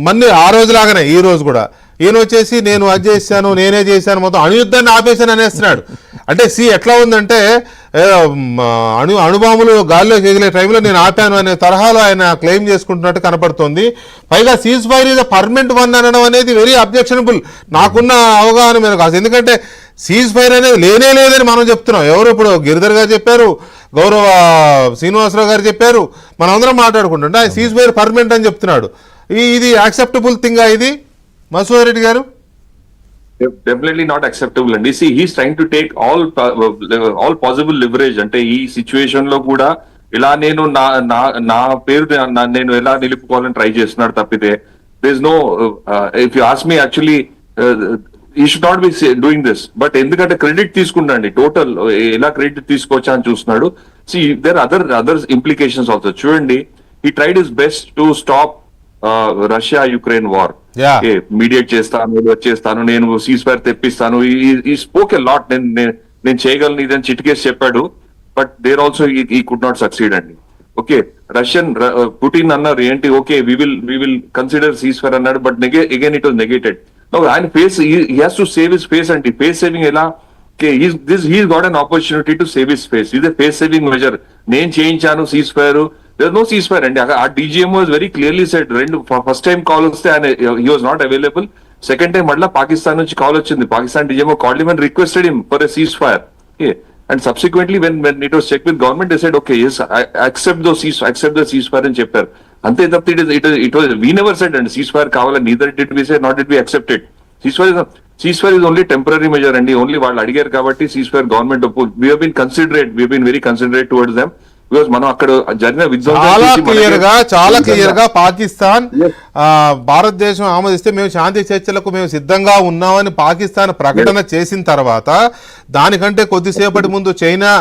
మళ్ళీ ఆ రోజులాగానే ఈ రోజు కూడా ఈయన వచ్చేసి నేను అది చేశాను, నేనే చేశాను, మొత్తం అణుయుద్ధాన్ని ఆపేశాను అనేస్తున్నాడు. అంటే ఎట్లా ఉందంటే అణుబాంబులు గాల్లోకి ఎగిలే టైంలో నేను ఆపాను అనే తరహాలో ఆయన క్లెయిమ్ చేసుకుంటున్నట్టు కనపడుతుంది. పైగా cease fire is a permanent one అనడం అనేది వెరీ అబ్జెక్షనబుల్ నాకున్న అవగాహన మీద కాదు. ఎందుకంటే సీజ్ ఫైర్ అనేది లేనే లేదని మనం చెప్తున్నాం. ఎవరు ఇప్పుడు గిరిధర్ గారు చెప్పారు, గౌరవ శ్రీనివాసరావు గారు చెప్పారు, మనం అందరం మాట్లాడుకుంటుంటే ఆయన సీజ్ ఫైర్ పర్మనెంట్ అని చెప్తున్నాడు. ఇది యాక్సెప్టబుల్ థింగ్ ఇది మధుసూదన్ రెడ్డి గారు? Definitely not acceptable. And you see, he's trying to take all possible leverage. అంటే ఈ సిచ్యువేషన్ లో కూడా ఇలా నేను నా పేరు నేను ఎలా నిలుపుకోవాలని ట్రై చేస్తున్నాడు తప్పితే there's no if you ask me actually he should not be doing this. But ఎందుకంటే క్రెడిట్ తీసుకుంటాండి, టోటల్ ఎలా క్రెడిట్ తీసుకోవచ్చా అని చూస్తున్నాడు. See, there are other implications also. చూడండి, he tried his best to stop Russia Ukraine war. Mediate చేస్తాను, నేను cease fire తెప్పిస్తాను. ఈ స్పోక్ ఎ లాట్, నేను చేయగలను ఇదని చిటికేసి చెప్పాడు. But there also he could not succeed అండి. ఓకే, పుటిన్ అన్నారు ఏంటి, okay we will consider ceasefire అన్నాడు. But again it was negated. ఆయన face he has to save his face అండి. ఫేస్ సేవింగ్ ఎలా? he's got an opportunity to save his face. This is a face saving measure. నేను చేయించాను cease fire. There's no ceasefire అండి. ఆ DGMO has very clearly said, first time call వస్తే ఆయన he was not available. Second time మళ్ళీ పాకిస్తాన్ నుంచి call వచ్చింది. Pakistan DGMO called him and requested him for a ceasefire. Okay. And subsequently when it was checked with government, they said, okay, yes, I accept the ceasefire అని చెప్పారు. అంతే తప్పితే it was we never said and ceasefire కావాలని, neither did we say, nor did we accept it. Ceasefire is only temporary measure అండి. Only వాళ్ళు అడిగారు కాబట్టి ceasefire government we have been very considerate towards them. Because మనం అక్కడ జరిగిన చాలా clear గా పాకిస్తాన్ భారతదేశం ఆమోదిస్తే మేము శాంతి చర్చలకు మేము సిద్ధంగా ఉన్నామని పాకిస్తాన్ ప్రకటన చేసిన తర్వాత, దానికంటే కొద్దిసేపటి ముందు చైనా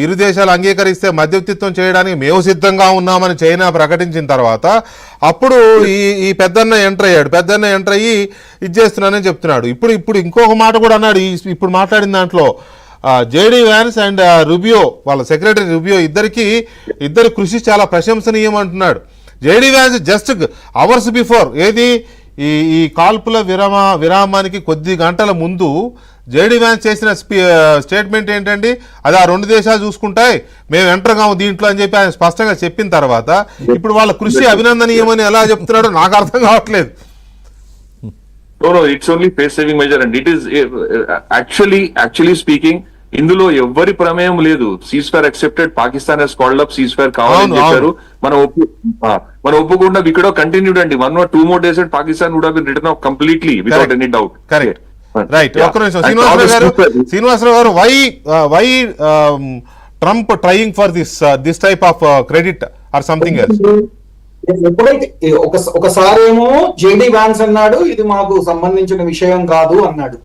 ఇరు దేశాలు అంగీకరిస్తే మధ్యవర్తిత్వం చేయడానికి మేము సిద్ధంగా ఉన్నామని చైనా ప్రకటించిన తర్వాత అప్పుడు ఈ పెద్దన్న ఎంటర్ అయ్యాడు. పెద్దన్న ఎంటర్ అయ్యి ఇది చేస్తున్నానని చెప్తున్నాడు. ఇప్పుడు ఇంకొక మాట కూడా అన్నాడు. ఇప్పుడు మాట్లాడిన దాంట్లో జేడీ వ్యాన్స్ అండ్ రుబియో, వాళ్ళ సెక్రటరీ రుబియో ఇద్దరి కృషి చాలా ప్రశంసనీయం అంటున్నాడు. JD Vance just hours before ఈ కాల్పుల విరామానికి కొద్ది గంటల ముందు జేడీ వ్యాన్స్ చేసిన స్టేట్మెంట్ ఏంటండి, అది ఆ రెండు దేశాలు చూసుకుంటాయి, మేము ఎంటర్ కాము దీంట్లో అని చెప్పి ఆయన స్పష్టంగా చెప్పిన తర్వాత ఇప్పుడు వాళ్ళ కృషి అభినందనీయమని ఎలా చెప్తున్నాడో నాకు అర్థం కావట్లేదు. It's only face saving measure and it is actually speaking ఇందులో ఎవ్వరి ప్రమేయం లేదు. Cease fire accepted, Pakistan has called up cease fire కావాలని చెప్పారు. మనం ఒప్పుకుండా వి కుడ్ హావ్ కంటిన్యూడ్ అండి. 1 or 2 more days and Pakistan would have been written off completely without any doubt. Correct. Right. ఒక్క నిమిషం శ్రీనివాసరావు గారు, why Trump trying for this type of credit or something else? ఎప్పుడైతే ఒకసారి ఏమో JD Vance అన్నాడు ఇది మాకు సంబంధించిన విషయం కాదు అన్నాడు.